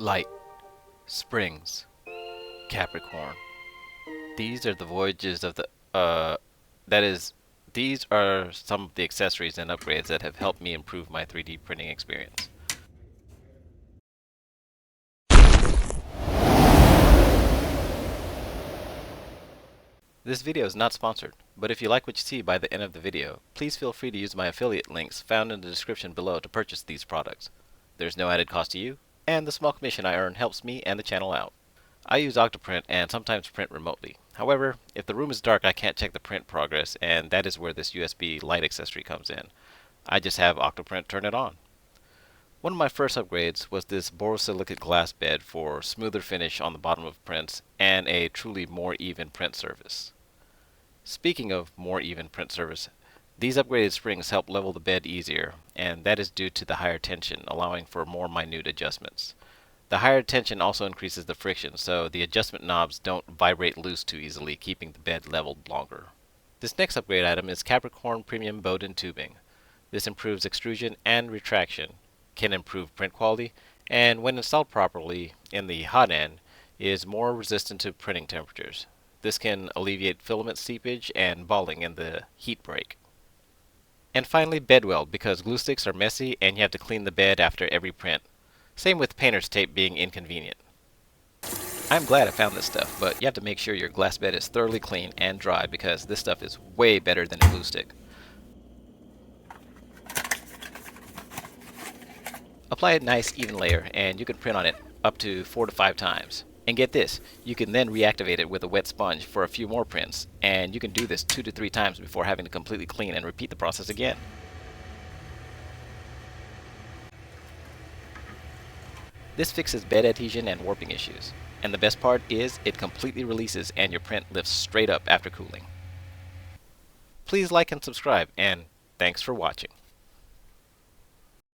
Light, Springs, Capricorn. These are the voyages of the, that is, these are some of the accessories and upgrades that have helped me improve my 3D printing experience. This video is not sponsored, but if you like what you see by the end of the video, please feel free to use my affiliate links found in the description below to purchase these products. There's no added cost to you, and the small commission I earn helps me and the channel out. I use Octoprint and sometimes print remotely. However, if the room is dark I can't check the print progress, and that is where this USB light accessory comes in. I just have Octoprint turn it on. One of my first upgrades was this borosilicate glass bed for smoother finish on the bottom of prints and a truly more even print surface. Speaking of more even print surface, these upgraded springs help level the bed easier, and that is due to the higher tension, allowing for more minute adjustments. The higher tension also increases the friction, so the adjustment knobs don't vibrate loose too easily, keeping the bed leveled longer. This next upgrade item is Capricorn Premium Bowden Tubing. This improves extrusion and retraction, can improve print quality, and when installed properly in the hot end, is more resistant to printing temperatures. This can alleviate filament seepage and balling in the heat break. And finally, bed weld, because glue sticks are messy and you have to clean the bed after every print. Same with painter's tape being inconvenient. I'm glad I found this stuff, but you have to make sure your glass bed is thoroughly clean and dry because this stuff is way better than a glue stick. Apply a nice even layer and you can print on it up to 4 to 5 times. And get this, you can then reactivate it with a wet sponge for a few more prints, and you can do this 2 to 3 times before having to completely clean and repeat the process again. This fixes bed adhesion and warping issues. And the best part is it completely releases and your print lifts straight up after cooling. Please like and subscribe, and thanks for watching.